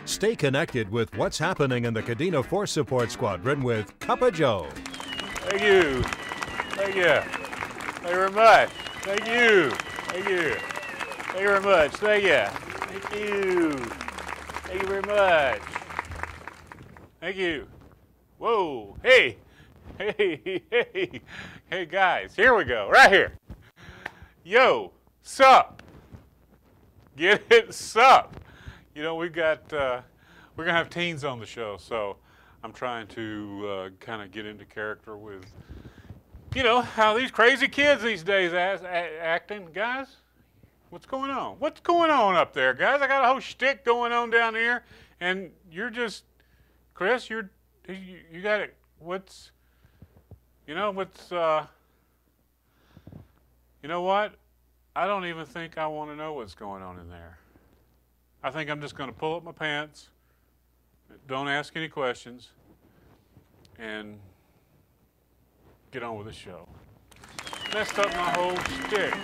Stay connected with what's happening in the Kadena Force Support Squadron with Cup of Joe. Thank you. Thank you. Thank you very much. Thank you. Thank you. Thank you very much. Thank you. Thank you. Thank you very much. Thank you. Whoa. Hey. Hey. Hey. Hey, guys. Here we go. Right here. Yo. Sup. Get it? Sup. You know, we're going to have teens on the show, so I'm trying to kind of get into character with, you know, how these crazy kids these days acting. Guys, what's going on? What's going on up there, guys? I got a whole shtick going on down here, and you're just, Chris, you got it. What's, you know, you know what? I don't even think I want to know what's going on in there. I think I'm just going to pull up my pants, don't ask any questions, and get on with the show. Messed up my whole shtick.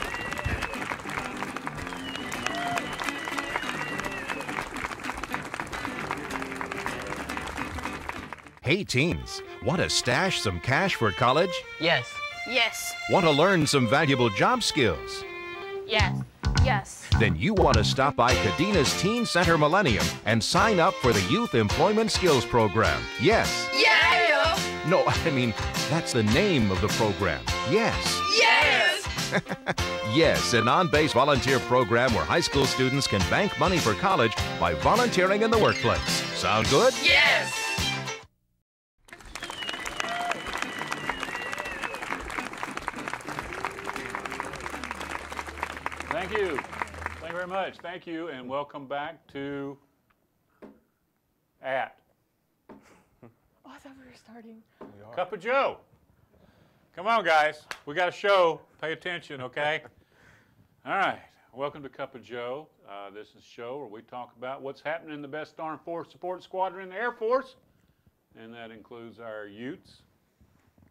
Hey teens, want to stash some cash for college? Yes. Yes. Want to learn some valuable job skills? Yes. Yes. Then you want to stop by Kadena's Teen Center Millennium and sign up for the Youth Employment Skills Program. Yes. Yeah. No, I mean, that's the name of the program. Yes. Yes. Yes, an on-base volunteer program where high school students can bank money for college by volunteering in the workplace. Sound good? Yes. Thank you. Thank you very much. Thank you, and welcome back to Oh, I thought we were starting. Cup of Joe. Come on, guys. We got a show. Pay attention, okay? All right. Welcome to Cup of Joe. This is a show where we talk about what's happening in the best Armed Force Support Squadron in the Air Force, and that includes our Utes.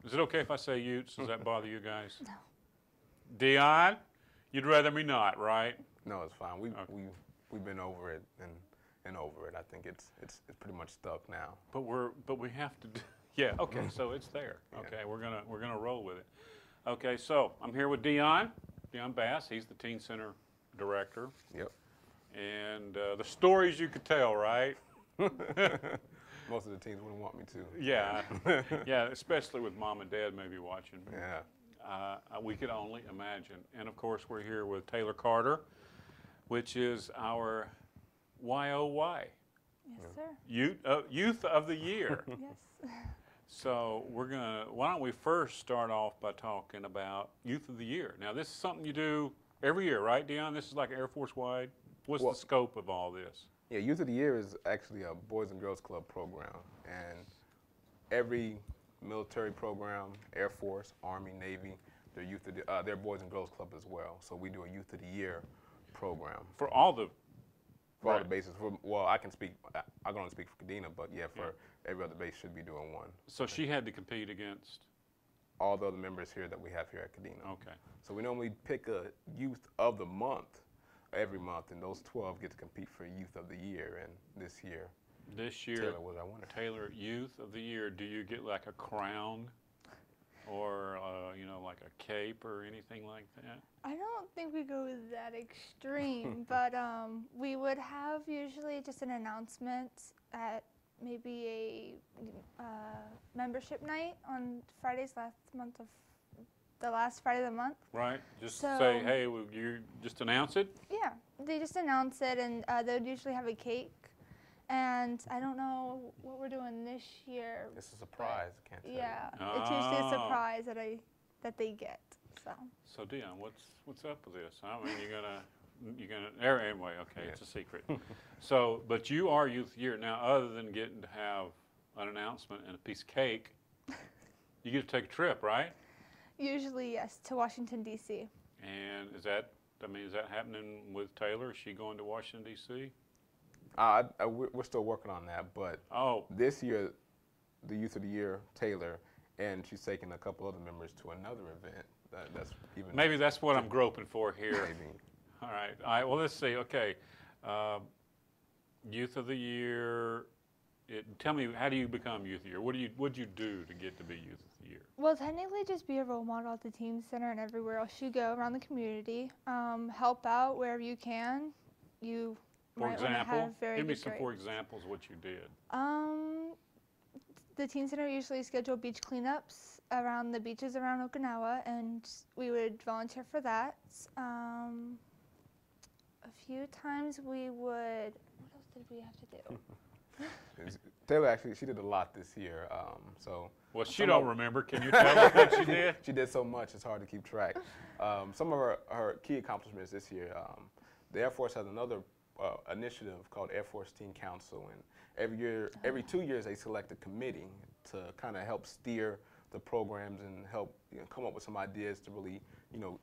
Is it okay if I say Utes? Does that bother you guys? No. Dion, you'd rather me not, right? No, it's fine. We've been over it and over it. I think it's pretty much stuck now. But we have to do, yeah, okay, so it's there. Okay, we're gonna roll with it. Okay, so I'm here with Dion Bass. He's the Teen Center Director. Yep. And the stories you could tell, right? Most of the teens wouldn't want me to. Yeah, yeah, especially with mom and dad maybe watching. Yeah. We could only imagine. And of course, we're here with Taylor Carter, which is our YOY. Yes, sir. Youth of the Year. Yes. So why don't we first start off by talking about Youth of the Year. Now, this is something you do every year, right, Dion? This is like Air Force wide. What's the scope of all this? Yeah, Youth of the Year is actually a Boys and Girls Club program. And every military program, Air Force, Army, Navy, they're Boys and Girls Club as well. So we do a Youth of the Year program. For all the bases. Well, I can only speak for Kadena, but yeah, every other base should be doing one. So she had to compete against? All the other members here that we have here at Kadena. Okay. So we normally pick a Youth of the Month every month, and those 12 get to compete for Youth of the Year. And this year, Taylor was our winner. Taylor, Youth of the Year. Do you get like a crown, or you know, like a cape or anything like that? I don't think we go that extreme, but we would have usually just an announcement at maybe a membership night on Fridays the last Friday of the month. Right. Just say, hey, will you just announce it? Yeah, they just announce it, and they would usually have a cake. And I don't know what we're doing this year. It's a surprise. I can't tell you. Yeah, it's usually a surprise that they get. So Dion, what's up with this? I mean, you're gonna anyway. Okay, yeah. It's a secret. So, but you are Youth Year now. Other than getting to have an announcement and a piece of cake, you get to take a trip, right? Usually, yes, to Washington D.C. And is that happening with Taylor? Is she going to Washington D.C.? We're still working on that, but this year, the Youth of the Year, Taylor, and she's taking a couple other members to another event. Maybe that's what I'm groping for here. Maybe. All right. Well, let's see. Okay. Youth of the Year. Tell me, how do you become Youth of the Year? What'd you do to get to be Youth of the Year? Well, technically, just be a role model at the teen center and everywhere else you go around the community. Help out wherever you can. You For might want to example, have very give me good some grades. for examples of what you did. The teen center usually schedule beach cleanups around the beaches around Okinawa, and we would volunteer for that. A few times we would. What else did we have to do? Taylor actually, she did a lot this year. So. Well, she don't remember. Can you tell us what she did? She did so much, it's hard to keep track. Some of her key accomplishments this year, the Air Force has another initiative called Air Force Teen Council, and every 2 years they select a committee to kind of help steer the programs and help come up with some ideas to really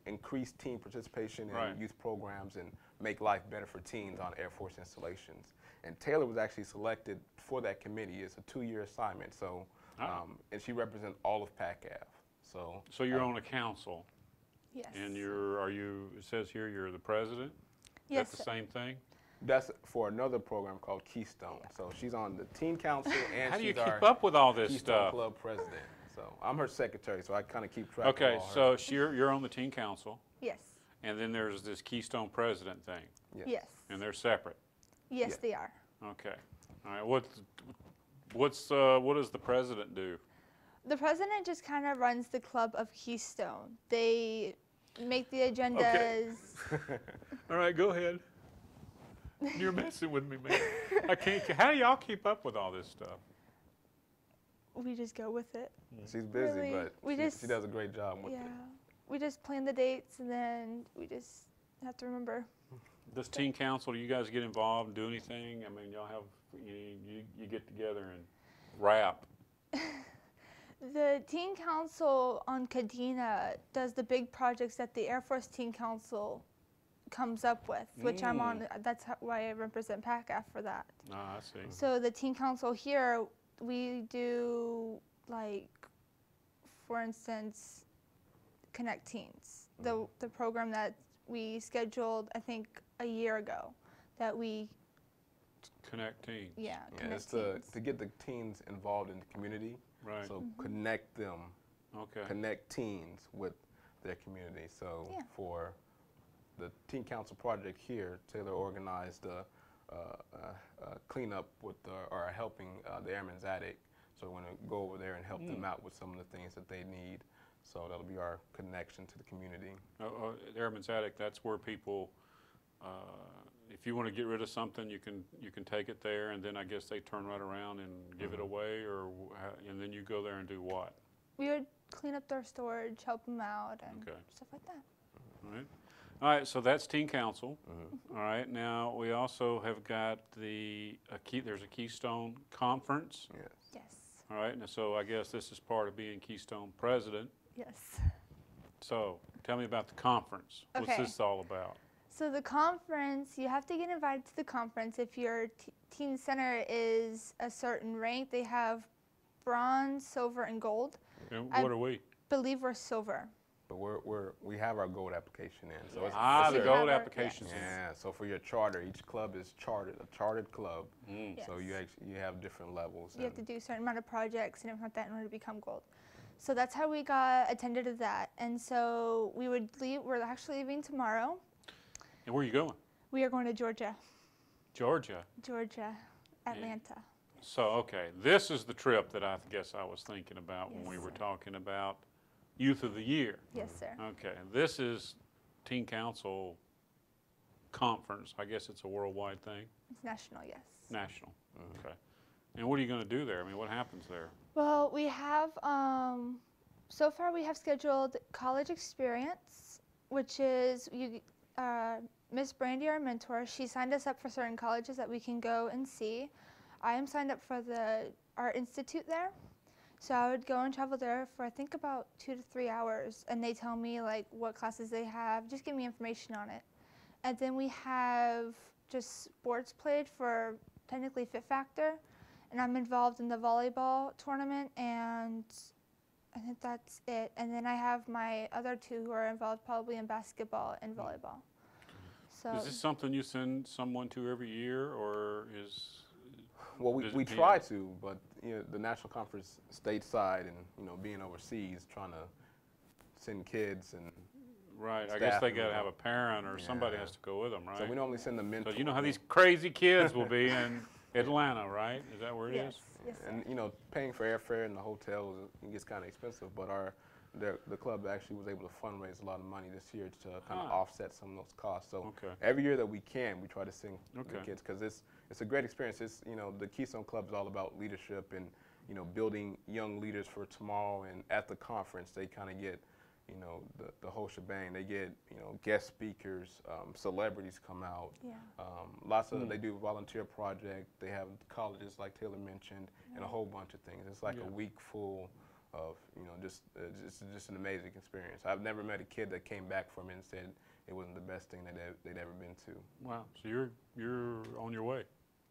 increase teen participation in youth programs and make life better for teens on Air Force installations. And Taylor was actually selected for that committee. It's a 2-year assignment, so and she represents all of PACAF. So you're on a council. Yes. And it says here you're the president? Yes. That's the same thing? That's for another program called Keystone. So she's on the teen council and How do you she's keep our up with all this Keystone stuff? Club president. So I'm her secretary, so I kind of keep track of Okay, all her. so you're on the teen council, Yes. and then there's this Keystone president thing, Yes. and they're separate. Yes, Yeah. they are. Okay. All right. What does the president do? The president just kind of runs the club of Keystone. They make the agendas. All right, go ahead. You're messing with me, man. I can't. How do y'all keep up with all this stuff? We just go with it. She's busy, Really, but we she does a great job with Yeah. it. We just plan the dates, and then we just have to remember. Does teen council? Do you guys get involved? Do anything? I mean, y'all have you get together and rap. The Teen Council on Kadena does the big projects that the Air Force Teen Council comes up with, which I'm on. That's why I represent PACAF for that. Ah, I see. So the Teen Council here, we do, like, for instance, Connect Teens, the program that we scheduled, I think, a year ago, that we, Connect teens. yeah, Yeah, Connect it's Teens. to get the teens involved in the community. Right. So connect them, Okay. connect teens with their community. So Yeah. for the Teen Council project here, Taylor organized a cleanup with or helping the Airman's Attic. So we're going to go over there and help them out with some of the things that they need. So that'll be our connection to the community. Airman's Attic. That's where people, if you want to get rid of something, you can take it there, and then I guess they turn right around and give it away, and then you go there and do what? We would clean up their storage, help them out, and Okay. stuff like that. All right. All right, so that's Teen Council. All right, now we also have got there's a Keystone Conference. Yes. Yes. All right, and so I guess this is part of being Keystone President. Yes. So tell me about the conference. What's Okay. this all about? So the conference, you have to get invited to the conference. If your teen center is a certain rank, they have bronze, silver, and gold. And I what are we? believe we're silver. But we have our gold application in. So it's The We gold have our- applications. yes. yeah. So for your charter, each club is a chartered club. So Yes. you have different levels. You have to do a certain amount of projects and everything like that in order to become gold. So that's how we got attended to that. And so we would leave. We're actually leaving tomorrow. And where are you going? We are going to Georgia, Georgia. Atlanta. So, okay, this is the trip that I guess I was thinking about when Yes, we were sir. talking about Youth of the Year. Yes, sir. Okay, this is Teen Council Conference. I guess it's a worldwide thing, It's national, yes. national. Okay. And what are you going to do there? I mean, what happens there? Well, we have, so far we have scheduled college experience, which is, Miss Brandy, our mentor, she signed us up for certain colleges that we can go and see. I am signed up for the Art Institute there. So I would go and travel there for I think about 2 to 3 hours, and they tell me like what classes they have, just give me information on it. And then we have just sports played for technically Fit Factor, and I'm involved in the volleyball tournament, and I think that's it. And then I have my other two who are involved probably in basketball and volleyball. So Is this something you send someone to every year, or is? Well, does we it try depend? to, but the national conference stateside and being overseas, trying to send kids and Right. I guess staff they and got to whatnot. have a parent or somebody Yeah. has to go with them, right? So we normally send the So mentor. you know how these crazy kids will be in Atlanta, right? Is that where it yes, is? yes, sir. And paying for airfare and the hotel it gets kind of expensive. But the club actually was able to fundraise a lot of money this year to kind of Ah. offset some of those costs. So Okay. every year that we can, we try to send the Okay. kids because it's a great experience. It's the Keystone Club is all about leadership and building young leaders for tomorrow. And at the conference, they kind of get the whole shebang. They get guest speakers, celebrities come out. Yeah. Lots of they do volunteer project. They have colleges like Taylor mentioned, and a whole bunch of things. It's like Yeah. a week full of just an amazing experience. I've never met a kid that came back from it and said it wasn't the best thing that they'd ever been to. Wow. So you're on your way.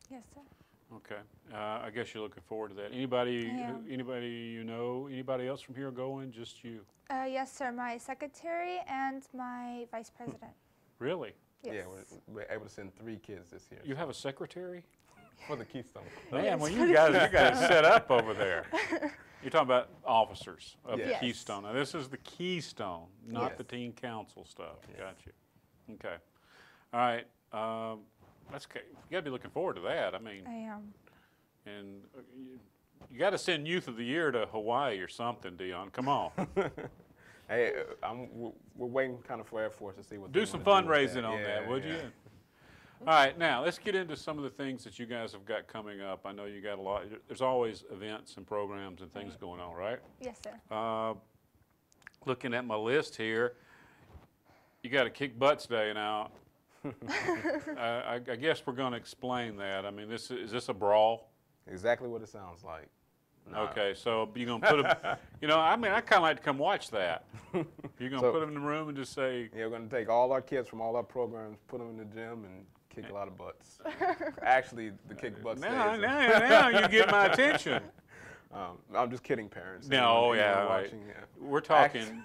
Yes, sir. Okay. I guess you're looking forward to that. Anybody? I am. Anybody you know? Anybody else from here going? Just you? Yes, sir. My secretary and my vice president. Really? Yes. Yeah, we're able to send 3 kids this year. You have a secretary? For the Keystone Club. Man, well, you guys it set up over there. You're talking about officers of the Yes. Keystone. Now, this is the Keystone, not Yes. the teen council stuff. Got you. Okay. All right. That's okay. You got to be looking forward to that. I mean, I am. and you got to send Youth of the Year to Hawaii or something, Dion. Come on. Hey, we're waiting kind of for Air Force to see what Do they some wanna with fundraising on that, would yeah. you? All right, now let's get into some of the things that you guys have got coming up. I know you got a lot. There's always events and programs and things going on, right? Yes, sir. Looking at my list here, you got a Kick Butts Day now. I guess we're going to explain that. I mean, is this a brawl? Exactly what it sounds like. Nah. Okay, so you're going to put them, I mean, I kind of like to come watch that. You're going to So- put them in the room and just say, Yeah, we're going to take all our kids from all our programs, put them in the gym, and kick a lot of butts. Actually, the Kick Butts Day now, is now you get my attention. I'm just kidding, parents. No, Anyone yeah, right. watching, yeah. We're talking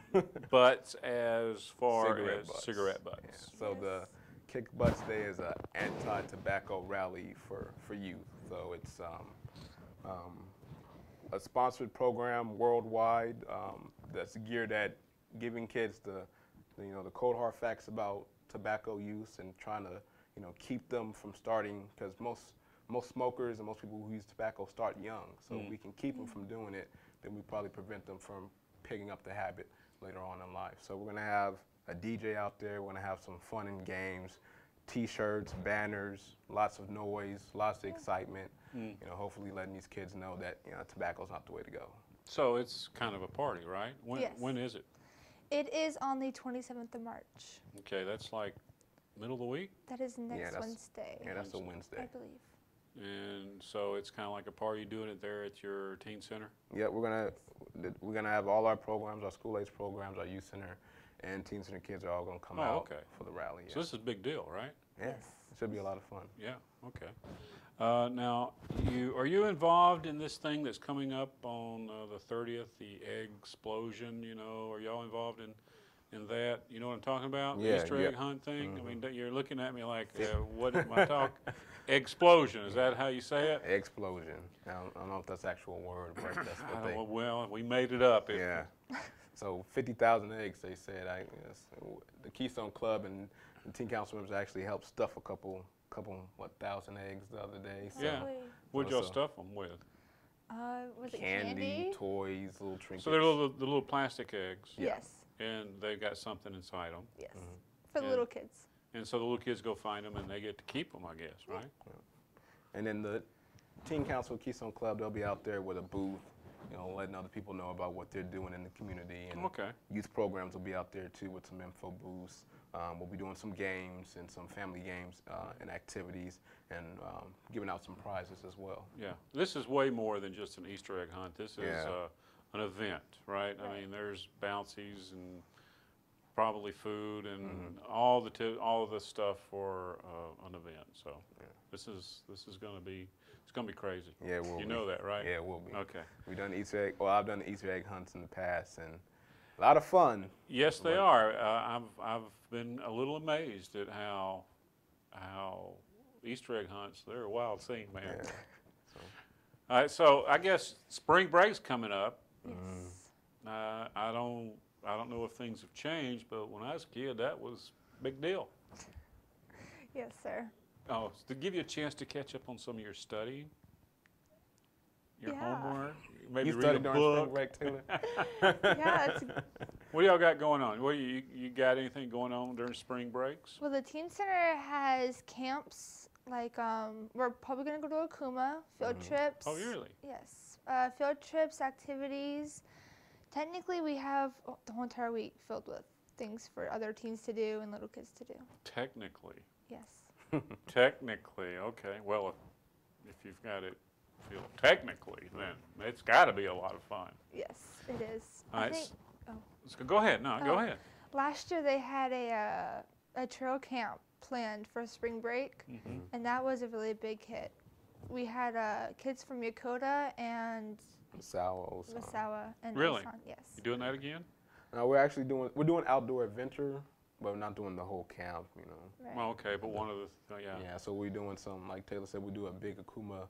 butts as far Cigarette as butts. cigarette Yeah. butts. So the Kick Butts Day is an anti-tobacco rally for youth. So it's a sponsored program worldwide that's geared at giving kids the cold hard facts about tobacco use and trying to keep them from starting, because most smokers and most people who use tobacco start young. So if we can keep them from doing it, then we probably prevent them from picking up the habit later on in life. So we're gonna have a DJ out there. We're gonna have some fun and games, T-shirts, banners, lots of noise, lots of excitement. Hopefully letting these kids know that tobacco's not the way to go. So it's kind of a party, right? Yes. When is it? It is on the 27th of March. Okay, that's like middle of the week, That is next that's- Wednesday, Yeah, that's a I Wednesday. believe. and so it's kind of like a party doing it there at your teen center. Yeah, we're gonna have all our programs, our school age programs, our youth center, and teen center kids are all gonna come out okay. for the rally. So this is a big deal, right? Yeah, Yes. it should be a lot of fun. Yeah. Okay. Now, are you involved in this thing that's coming up on the 30th, the egg explosion? Are y'all involved in that? You know what I'm talking about? Yeah, The Easter egg yeah. hunt thing. I mean, you're looking at me like, what am I talking? Explosion. Is that how you say it? Explosion. I don't know if that's the actual word, but that's I what don't know. they. Well, we made it up. Yeah. So 50,000 eggs, they said. The Keystone Club and the teen council members actually helped stuff a couple 1,000 eggs the other day. So Yeah. Lovely. What'd y'all So- stuff them with? Was it candy, candy? toys, little trinkets. So they're the little plastic eggs, Yeah. Yes. and they've got something inside them. Yes. For the Yeah. little kids. And so the little kids go find them, and they get to keep them, I guess, right? And then the Teen Council Keystone Club, they'll be out there with a booth, letting other people know about what they're doing in the community. And Okay. youth programs will be out there too with some info booths. We'll be doing some games and some family games and activities, and giving out some prizes as well. Yeah. This is way more than just an Easter egg hunt. This is Yeah. an event, right? I mean, there's bouncies and probably food and all the stuff for an event. So this is going to be crazy. Yeah, it will You be. know that, right? Yeah, it will be. Okay. We've done Easter egg. Well, I've done Easter egg hunts in the past, and a lot of fun. Yes, they are. I've been a little amazed at how how Easter egg hunts, they're a wild scene, man. Yeah. All right, so I guess spring break's coming up. Yes. I don't know if things have changed, but when I was a kid, that was a big deal. Yes, sir. Oh, to give you a chance to catch up on some of your studying, your Yeah. homework, maybe You read a studied during spring book. break, Taylor? Yeah, it's, What do y'all got going on? What you got anything going on during spring breaks? well, the Teen Center has camps, like, we're probably gonna go to Akuma, field trips. Oh, really? Yes, field trips, activities. Technically, we have the whole entire week filled with things for other teens to do and little kids to do. Technically. Yes. Technically, okay. Well, if you've got it feel technically, then it's got to be a lot of fun. Yes, it is. All I right. think So go ahead. No, go Oh. ahead. last year they had a trail camp planned for spring break, and that was a really big hit. We had kids from Yokota and Masawa, Osan. Masawa and Really? Osan. Yes. You doing that again? No, we're doing outdoor adventure, but we're not doing the whole camp, you know. Right. Well, okay, but one of the yeah. Yeah, so we're doing some, like Taylor said, we do a big Akuma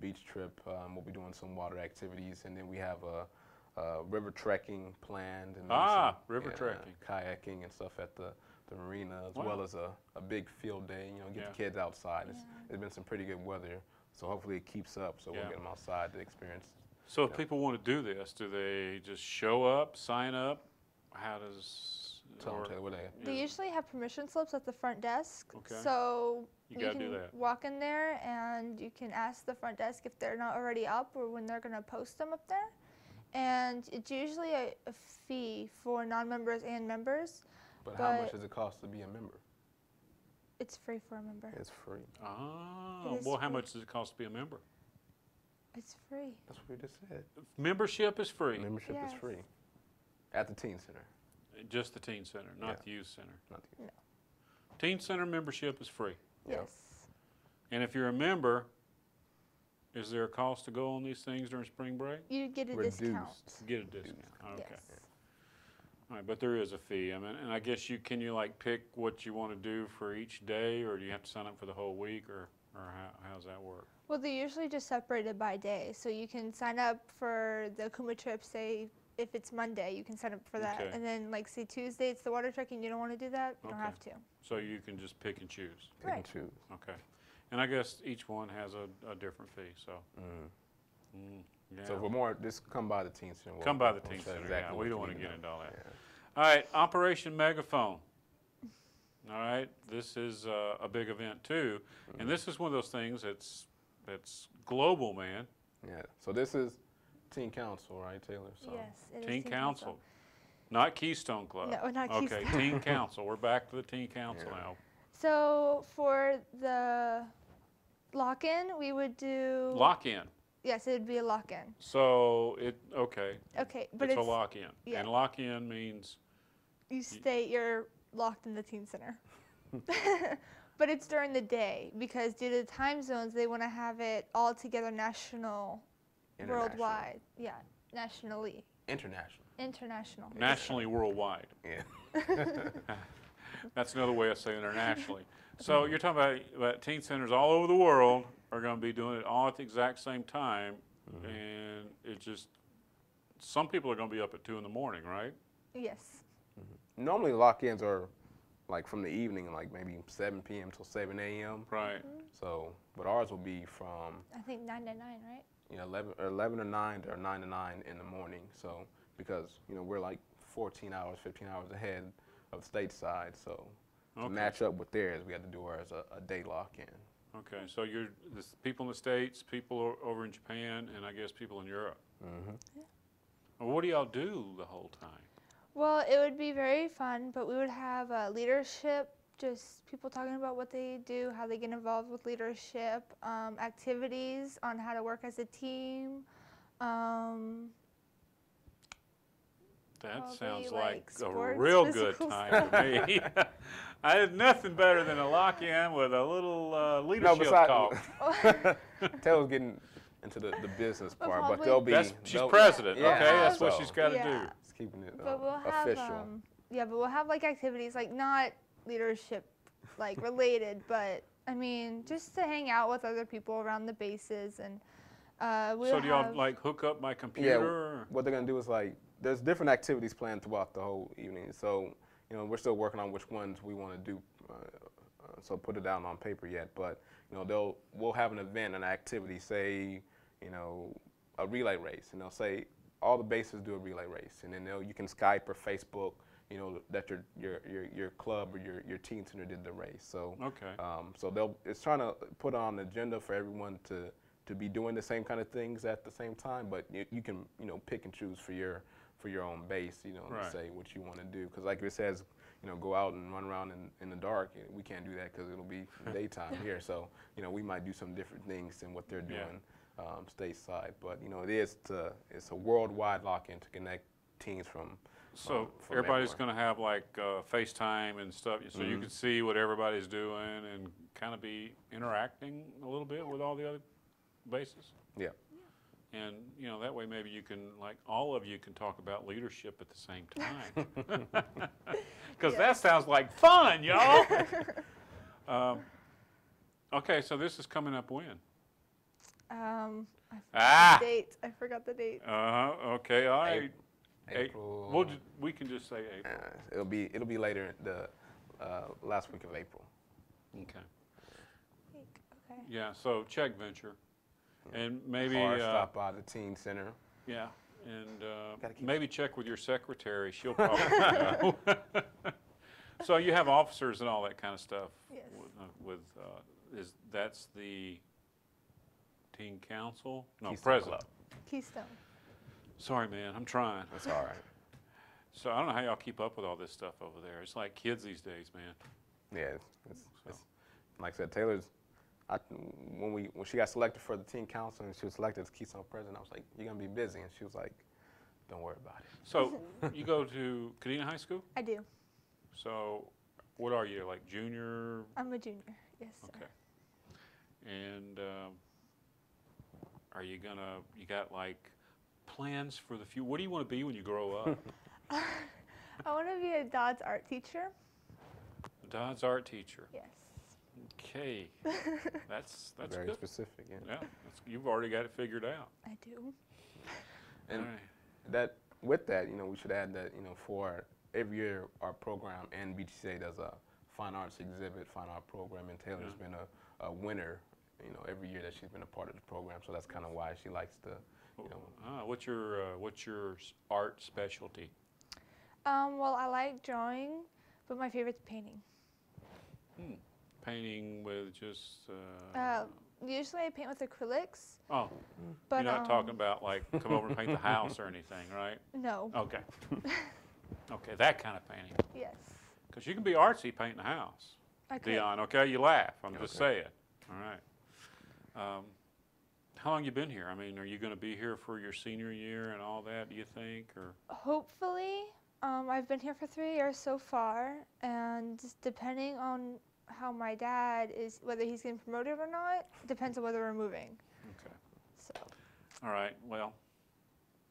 beach trip. We'll be doing some water activities, and then we have a river trekking planned. And then River trekking. kayaking and stuff at the marina, as Wow. well as a big field day, you know, get Yeah. the kids outside. It's been some pretty good weather, so hopefully it keeps up, so Yeah. we'll get them outside to experience. So if people want to do this, do they just show up, sign up? How does Tell them, or- Taylor, what they They usually have permission slips at the front desk, Okay. so You gotta do can that. walk in there and you can ask the front desk if they're not already up or when they're gonna post them up there. And it's usually a fee for non-members and members. But how much But- does it cost to be a member? It's free for a member. It's free. Oh, It is well, how free. much does it cost to be a member? It's free. That's what we just said. Membership is free. Membership is Yes. free at the Teen Center, Just the teen center, not Yeah. the youth center. not the Teen center membership is free. Yep. Yes. And if you're a member, is there a cost to go on these things during spring break? You get a Reduced. discount. Get a discount. Okay. Yes. All right, but there is a fee. I mean, and I guess can you like pick what you want to do for each day, or do you have to sign up for the whole week, or how's that work? Well, they're usually just separated by day, so you can sign up for the Akuma trip. Say if it's Monday, you can sign up for that, Okay. and then like say Tuesday, it's the water trekking. You don't want to do that, you don't Okay. have to. So you can just pick and choose. Pick and Right. choose. Okay. And I guess each one has a different fee. So. Yeah. So for more, just come by the Teen Center. We'll- Come by the we'll teen say center. exactly Yeah, what we you don't want to need get know. into all that. Yeah. All right, Operation Megaphone. All right, this is a big event too, and this is one of those things that's global, man. Yeah. So this is Teen Council, right, Taylor? So Yes, it is Teen Council, not Keystone Club. No, not Okay, Keystone. Teen Council. We're back to the Teen Council Yeah. now. So for the lock-in, we would do. Lock-in. Yes, it would be a lock-in. So okay, Okay, but it's a lock-in, yeah. and lock-in means you're locked in the teen center. But it's during the day because due to the time zones, they want to have it all together International. worldwide. Yeah, nationally, International. international. nationally, worldwide. Yeah. That's another way of saying internationally. So you're talking about teen centers all over the world are going to be doing it all at the exact same time, and it just some people are going to be up at 2 in the morning, right? Yes. Normally lock-ins are like from the evening, like maybe 7 p.m. till 7 a.m. Right. So, but ours will be from I think 9 to 9, right? 11 to 9 or 9 to 9 in the morning. So because we're like 14 hours, 15 hours ahead of stateside, so to Okay. match up with theirs, we had to do ours a day lock-in. Okay. So you're the people in the States, people over in Japan, and I guess people in Europe. Well, what do y'all do the whole time? Well, it would be very fun, but we would have leadership, just people talking about what they do, how they get involved with leadership, activities on how to work as a team. That Probably sounds like like a sports, real good physical time to me. I had nothing better than a lock-in with a little leadership talk. Taylor's getting into the business Well, part, but probably- they'll be. She's president, Yeah. okay? That's what So- she's got to Yeah. do. It's keeping it But we'll have official. but we'll have like activities like not leadership like related, but I mean, just to hang out with other people around the bases and we'll So do y'all like hook up my computer? Yeah, Or? what they're gonna do is like, there's different activities planned throughout the whole evening. So, you know, we're still working on which ones we want to do. So put it down on paper yet, but you know, we'll have an event, an activity, say, you know, a relay race, and they'll say all the bases do a relay race, and then you can Skype or Facebook, you know, that your club or your teen center did the race. So Okay. So it's trying to put on an agenda for everyone to be doing the same kind of things at the same time, but you can, you know, pick and choose for your own base, you know, Right. to say what you want to do. Because like it says, you know, go out and run around in the dark. We can't do that because it'll be daytime here. So, you know, we might do some different things than what they're doing stateside. But, you know, it's a worldwide lock-in to connect teens from So from everybody's everywhere. going to have like FaceTime and stuff, so you can see what everybody's doing and kind of be interacting a little bit with all the other bases. Yeah. And, you know, that way maybe you can, like, all of you can talk about leadership at the same time. Because that sounds like fun, y'all. Okay, so this is coming up when? I forgot the date. I forgot the date. Okay, all right. April. We can just say April. It'll be later the last week of April. Okay. Okay. Yeah, so check venture. And maybe, Or stop by the teen center. yeah, and Gotta keep maybe check with your secretary. She'll probably know. So you have officers and all that kind of stuff. Yes. That's the teen council? No, Keystone president. Club. Keystone. Sorry, man, I'm trying. That's all right. So I don't know how y'all keep up with all this stuff over there. It's like kids these days, man. Yeah, it's like I said, Taylor's. When she got selected for the teen council and she was selected as Keystone president, I was like, "You're gonna be busy," and she was like, "Don't worry about it." So you go to Kadena High School? I do. So what are you, like junior? I'm a junior. Yes, sir. Okay. And you got like plans for the future? What do you want to be when you grow up? I want to be a Dodds art teacher. Dodds art teacher. Yes. Okay. That's Very good. specific. Yeah. Yeah, you've already got it figured out. I do. And All right. that with that, you know, we should add that, you know, for every year our program and BTCA does a fine arts exhibit, fine art program, and Taylor's been a winner, you know, every year that she's been a part of the program. So that's kind of why she likes to, you know. What's your art specialty? Well, I like drawing, but my favorite's painting. Painting with just. Usually I paint with acrylics. Oh, But you're not talking about like come over and paint the house or anything, right? No. Okay. Okay, that kind of painting. Yes. Because you can be artsy painting the house. I could. Dion, okay? You laugh. I'm just Okay. saying. All right. How long you been here? I mean, are you going to be here for your senior year and all that, do you think? Or Hopefully. I've been here for 3 years so far, and just depending on how my dad is, whether he's getting promoted or not, depends on whether we're moving. okay. So. All right. Well,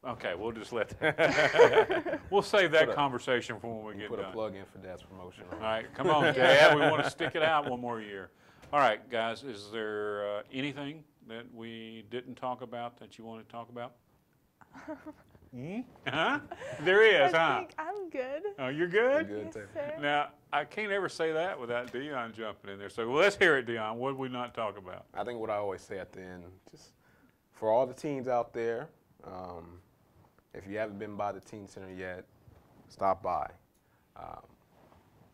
okay, we'll just let that. We'll save that conversation for when we get Put done. a plug in for Dad's promotion. All right, come on, Dad. We want to stick it out one more year. All right, guys, is there anything that we didn't talk about that you want to talk about? Huh? There is, I huh? think I'm good. Oh, you're good? Good, Yes, Taylor. sir. Now, I can't ever say that without Dion jumping in there. So let's hear it, Dion. What did we not talk about? I think what I always say at the end, just for all the teens out there, if you haven't been by the teen center yet, stop by. I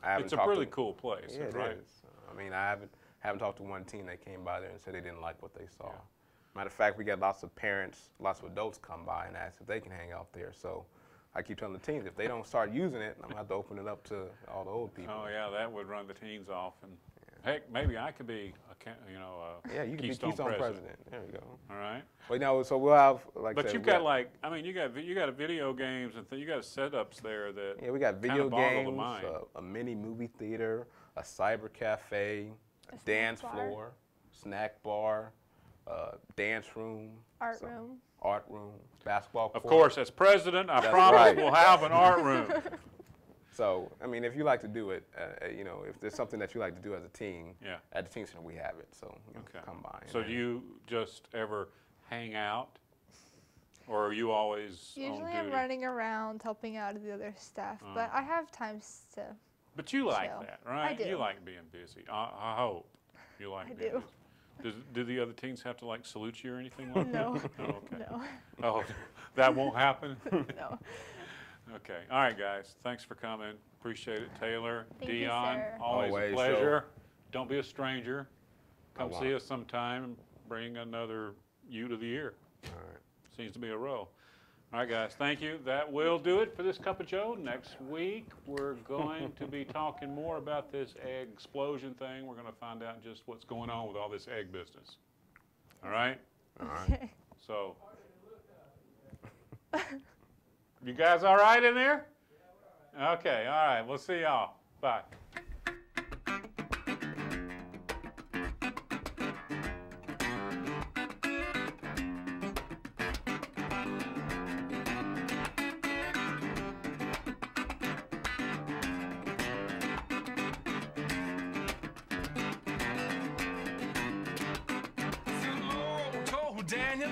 haven't It's a talked really to, cool place, Yeah, it right? is. I mean, I haven't talked to one teen that came by there and said they didn't like what they saw. Matter of fact, we got lots of parents, lots of adults come by and ask if they can hang out there. So I keep telling the teens, if they don't start using it, I'm gonna have to open it up to all the old people. Oh, yeah, that would run the teens off. And heck, maybe I could be, Yeah, you can Keystone be Keystone president. president. There we go. All right. But you know, so we'll have like. I But said, you've we got like, I mean, you got video games and you got setups there that. Yeah, we got kinda video boggle the games, mind. a mini movie theater, a cyber cafe, a snack dance bar. floor, snack bar, dance room, Art room. art room, basketball court. Of course, as president, I That's promise right. we'll have an art room. So, I mean, if you like to do it, you know, if there's something that you like to do as a team, Yeah. at the team center we have it. So, you know, Okay. come by. So do you just ever hang out, or are you always on Usually duty? I'm running around helping out the other staff, but I have times to. But you like chill. that, right? I do. You like being busy. I hope you like I being do. busy. Do the other teams have to like salute you or anything like No. that? Oh, okay. No. Oh, that won't happen? No. Okay. All right, guys. Thanks for coming. Appreciate it. Taylor, Thank you, Dion, sir. always a Always, pleasure. Don't be a stranger. Come won't. see us sometime and bring another Youth of the Year. All right. Seems to be a row. All right, guys, thank you. That will do it for this Cup of Joe. Next week, we're going to be talking more about this egg explosion thing. We're going to find out just what's going on with all this egg business. All right? All right. Okay. So, you guys all right in there? Okay, all right. We'll see y'all. Bye. Told Daniel